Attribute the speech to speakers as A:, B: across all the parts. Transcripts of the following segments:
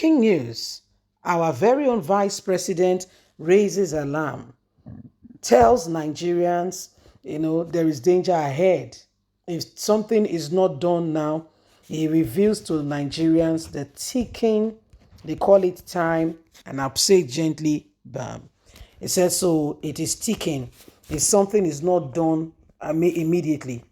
A: King news. Our very own vice president raises alarm, tells Nigerians, there is danger ahead. If something is not done now, he reveals to Nigerians the ticking, they call it time, and I'll say gently, bam. It says, so it is ticking. If something is not done immediately.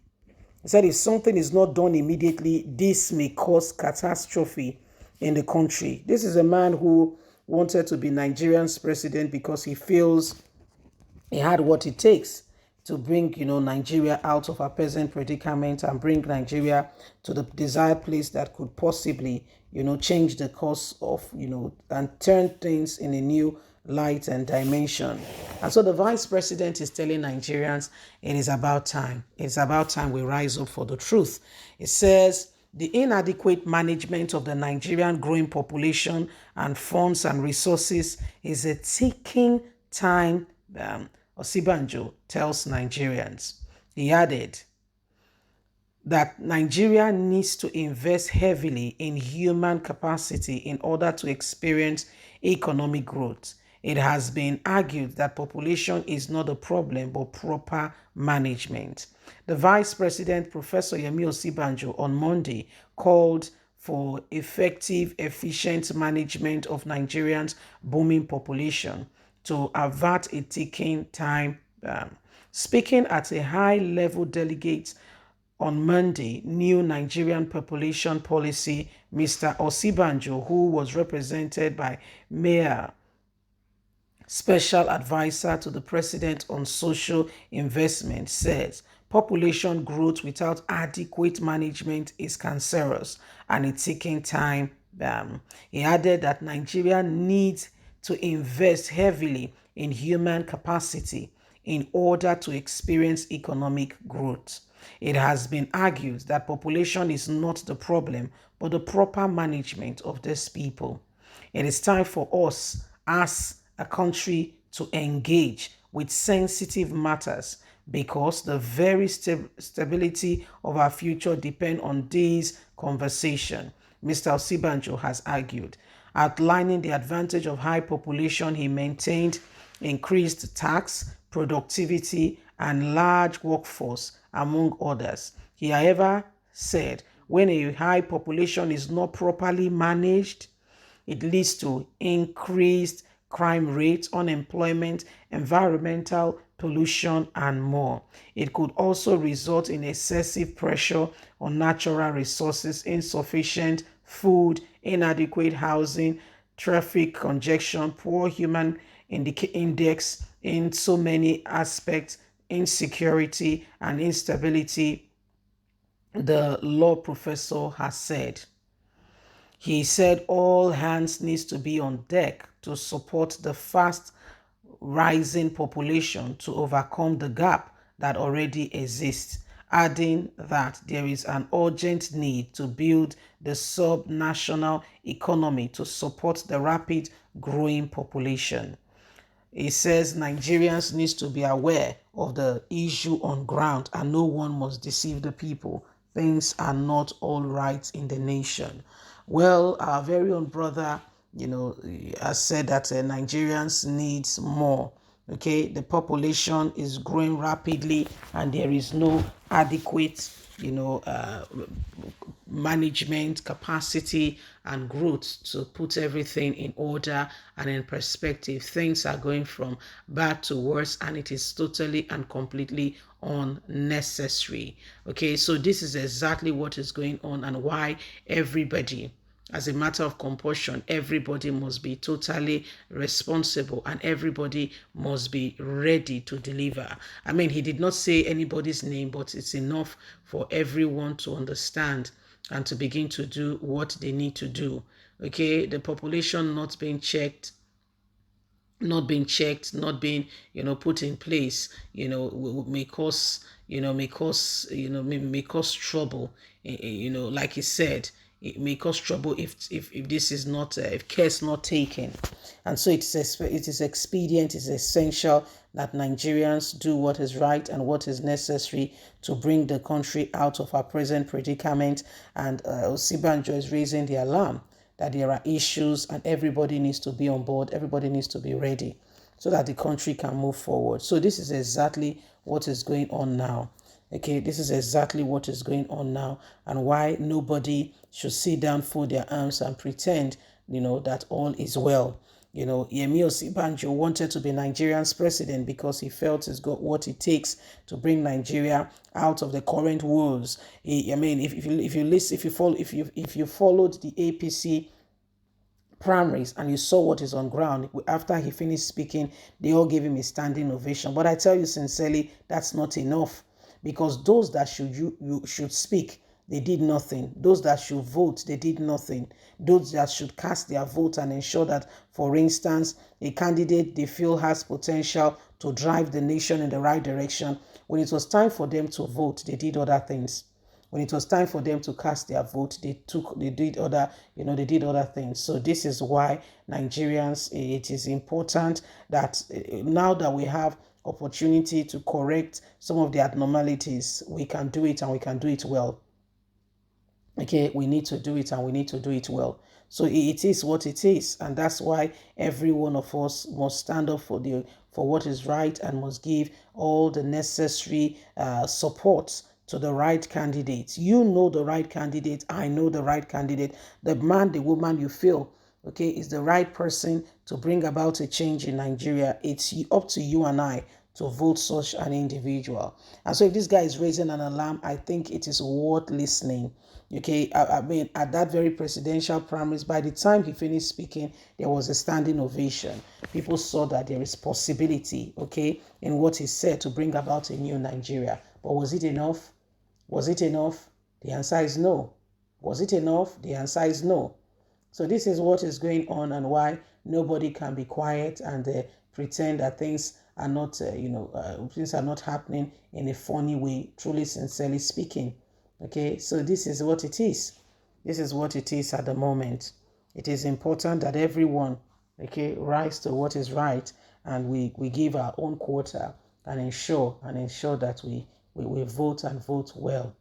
A: He said, if something is not done immediately, this may cause catastrophe in the country. This is a man who wanted to be Nigeria's president because he feels he had what it takes to bring, Nigeria out of our present predicament and bring Nigeria to the desired place that could possibly, change the course of, and turn things in a new light and dimension. And so the vice president is telling Nigerians it is about time. It's about time we rise up for the truth. It says, the inadequate management of the Nigerian growing population and funds and resources is a ticking time OSINBAJO tells Nigerians. He added that Nigeria needs to invest heavily in human capacity in order to experience economic growth. It has been argued that population is not a problem but proper management. The Vice President, Professor Yemi OSINBAJO, on Monday called for effective, efficient management of Nigerians' booming population to avert a ticking time bomb. Speaking at a high-level delegate on Monday, new Nigerian population policy, Mr. OSINBAJO, who was represented by Mayor, special advisor to the president on social investment, says population growth without adequate management is cancerous and a ticking time bomb. He added that Nigeria needs to invest heavily in human capacity in order to experience economic growth. It has been argued that population is not the problem, but the proper management of these people. It is time for us as a country to engage with sensitive matters because the very stability of our future depends on this conversation, Mr. OSINBAJO has argued. Outlining the advantage of high population, he maintained increased tax, productivity, and large workforce, among others. He, however, said when a high population is not properly managed, it leads to increased crime rates, unemployment, environmental pollution, and more. It could also result in excessive pressure on natural resources, insufficient food, inadequate housing, traffic congestion, poor human index in so many aspects, insecurity and instability, the law professor has said. He said all hands needs to be on deck to support the fast rising population to overcome the gap that already exists, adding that there is an urgent need to build the sub-national economy to support the rapid growing population. He says Nigerians need to be aware of the issue on ground and no one must deceive the people. Things are not all right in the nation. Well, our very own brother, has said that Nigerians need more. Okay, the population is growing rapidly and there is no adequate, management capacity and growth to put everything in order and in perspective. Things are going from bad to worse and it is totally and completely unnecessary. Okay, so this is exactly what is going on and why everybody, as a matter of compulsion, everybody must be totally responsible and everybody must be ready to deliver. I mean, he did not say anybody's name, but it's enough for everyone to understand and to begin to do what they need to do. Okay, the population not being checked, not being put in place, may cause trouble. Like he said, it may cause trouble if this is not if care is not taken. And so it is expedient, it's essential that Nigerians do what is right and what is necessary to bring the country out of our present predicament. And OSINBAJO is raising the alarm that there are issues and everybody needs to be on board, everybody needs to be ready so that the country can move forward. So this is exactly what is going on now. Okay, this is exactly what is going on now, and why nobody should sit down, fold their arms, and pretend, that all is well. OSINBAJO wanted to be Nigeria's president because he felt he's got what it takes to bring Nigeria out of the current woes. If you followed the APC primaries and you saw what is on ground, after he finished speaking, they all gave him a standing ovation. But I tell you sincerely, that's not enough, because those that should speak, they did nothing. Those that should vote, they did nothing. Those that should cast their vote and ensure that, for instance, a candidate they feel has potential to drive the nation in the right direction, when it was time for them to vote, they did other things. When it was time for them to cast their vote, they did other things. So this is why Nigerians, it is important that now that we have opportunity to correct some of the abnormalities, we can do it, and we can do it well. Okay, we need to do it, and we need to do it well. So it is what it is, and that's why every one of us must stand up for what is right, and must give all the necessary support to the right candidate. You know the right candidate. I know the right candidate. The man, the woman you feel, okay, is the right person to bring about a change in Nigeria. It's up to you and I to vote such an individual. And so if this guy is raising an alarm, I think it is worth listening. Okay, at that very presidential primaries, by the time he finished speaking, there was a standing ovation. People saw that there is possibility, okay, in what he said to bring about a new Nigeria. But was it enough? Was it enough? The answer is no. Was it enough? The answer is no. So this is what is going on, and why nobody can be quiet and pretend that things are not, things are not happening in a funny way, truly, sincerely speaking. Okay, so this is what it is. This is what it is at the moment. It is important that everyone, okay, rise to what is right, and we give our own quota and ensure that we vote and vote well.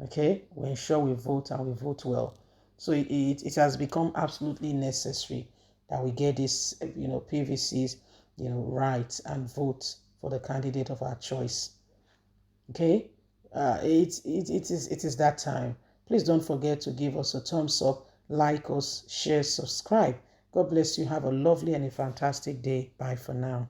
A: Okay, we ensure we vote and we vote well. So it has become absolutely necessary that we get this, PVCs, right, and vote for the candidate of our choice. Okay, it is that time. Please don't forget to give us a thumbs up, like us, share, subscribe. God bless you. Have a lovely and a fantastic day. Bye for now.